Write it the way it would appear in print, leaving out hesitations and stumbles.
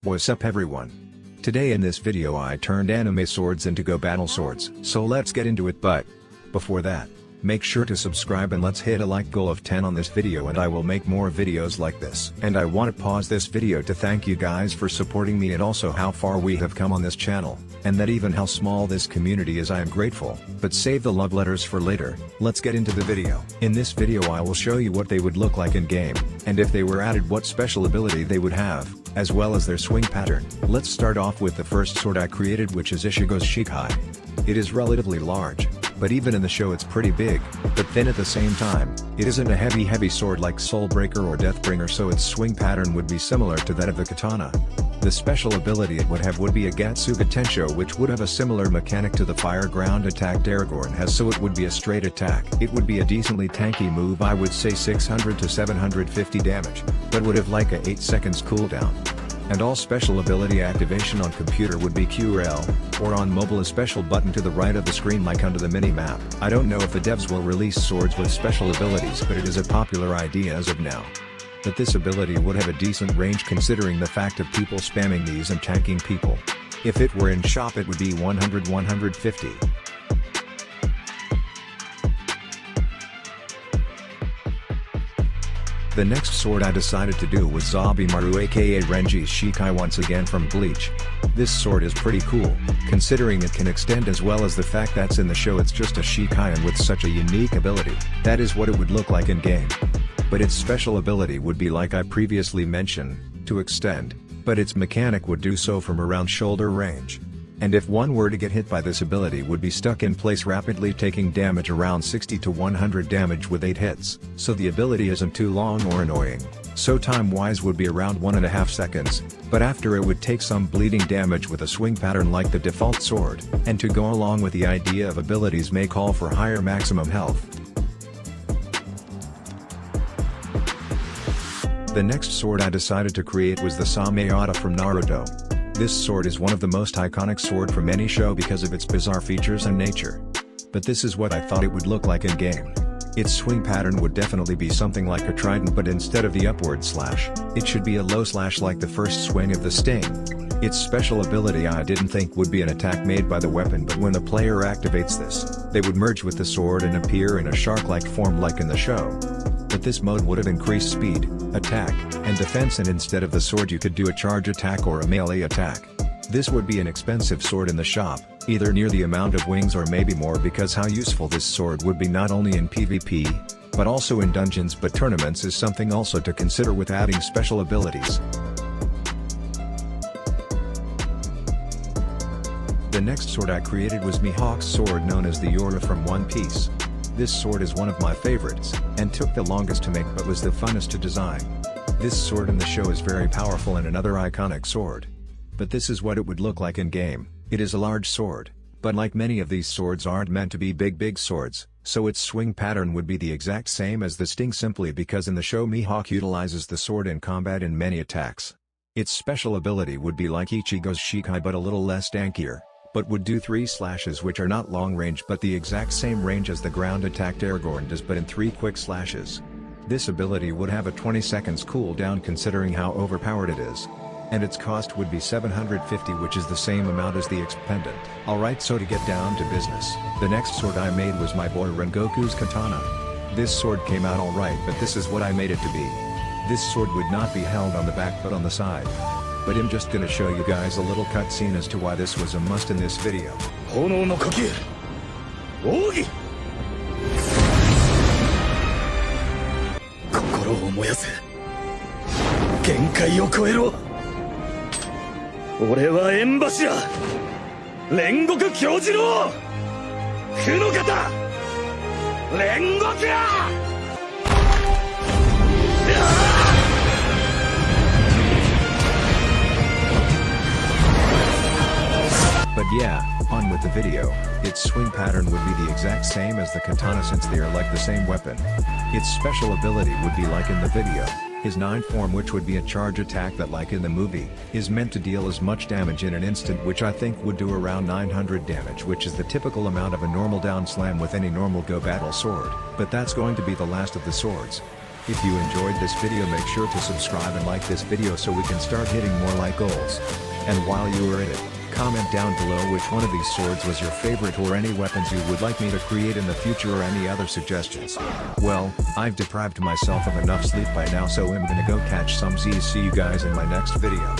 What's up everyone? Today in this video I turned anime swords into Gobattle swords, so let's get into it. But before that, make sure to subscribe and let's hit a like goal of 10 on this video and I will make more videos like this. And I want to pause this video to thank you guys for supporting me and also how far we have come on this channel, and that even how small this community is. I am grateful. But save the love letters for later. Let's get into the video. In this video I will show you what they would look like in game, and if they were added what special ability they would have, as well as their swing pattern. Let's start off with the first sword I created, which is Ichigo's Shikai. It is relatively large, but even in the show it's pretty big, but thin at the same time. It isn't a heavy sword like Soulbreaker or Deathbringer, so its swing pattern would be similar to that of the katana. The special ability it would have would be a Gatsuga Tensho, which would have a similar mechanic to the fire ground attack Aragorn has, so it would be a straight attack. It would be a decently tanky move, I would say 600 to 750 damage, but would have like a 8 seconds cooldown. And all special ability activation on computer would be QRL, or on mobile a special button to the right of the screen like under the mini-map. I don't know if the devs will release swords with special abilities, but it is a popular idea as of now. But this ability would have a decent range considering the fact of people spamming these and tanking people. If it were in shop it would be 100-150. The next sword I decided to do was Zabimaru aka Renji's Shikai, once again from Bleach. This sword is pretty cool, considering it can extend, as well as the fact that's in the show it's just a Shikai and with such a unique ability. That is what it would look like in game. But its special ability would be like I previously mentioned, to extend, but its mechanic would do so from around shoulder range. And if one were to get hit by this ability would be stuck in place rapidly, taking damage around 60 to 100 damage with 8 hits, so the ability isn't too long or annoying, so time wise would be around 1.5 seconds, but after it would take some bleeding damage with a swing pattern like the default sword, and to go along with the idea of abilities may call for higher maximum health. The next sword I decided to create was the Samehada from Naruto. This sword is one of the most iconic sword from any show because of its bizarre features and nature. But this is what I thought it would look like in game. Its swing pattern would definitely be something like a trident, but instead of the upward slash, it should be a low slash like the first swing of the sting. Its special ability I didn't think would be an attack made by the weapon, but when the player activates this, they would merge with the sword and appear in a shark-like form like in the show. But this mode would have increased speed, attack, and defense, and instead of the sword you could do a charge attack or a melee attack. This would be an expensive sword in the shop, either near the amount of wings or maybe more, because how useful this sword would be not only in PvP, but also in dungeons, but tournaments is something also to consider with adding special abilities. The next sword I created was Mihawk's sword, known as the Yoru from One Piece. This sword is one of my favorites, and took the longest to make but was the funnest to design. This sword in the show is very powerful and another iconic sword. But this is what it would look like in game. It is a large sword, but like many of these swords aren't meant to be big swords, so its swing pattern would be the exact same as the sting, simply because in the show Mihawk utilizes the sword in combat in many attacks. Its special ability would be like Ichigo's Shikai but a little less tankier, but would do 3 slashes which are not long range but the exact same range as the ground attack Aragorn does, but in 3 quick slashes. This ability would have a 20 seconds cooldown considering how overpowered it is. And its cost would be 750, which is the same amount as the expendant. Alright, so to get down to business, the next sword I made was my boy Rengoku's katana. This sword came out alright, but this is what I made it to be. This sword would not be held on the back but on the side. But I'm just gonna show you guys a little cutscene as to why this was a must in this video. But yeah, on with the video. Its swing pattern would be the exact same as the katana since they are like the same weapon. Its special ability would be like in the video. His 9 form, which would be a charge attack that, like in the movie, is meant to deal as much damage in an instant, which I think would do around 900 damage, which is the typical amount of a normal down slam with any normal Gobattle sword. But that's going to be the last of the swords. If you enjoyed this video, make sure to subscribe and like this video so we can start hitting more like goals. And while you are at it, comment down below which one of these swords was your favorite or any weapons you would like me to create in the future or any other suggestions. Well, I've deprived myself of enough sleep by now, so I'm gonna go catch some Z's. See you guys in my next video.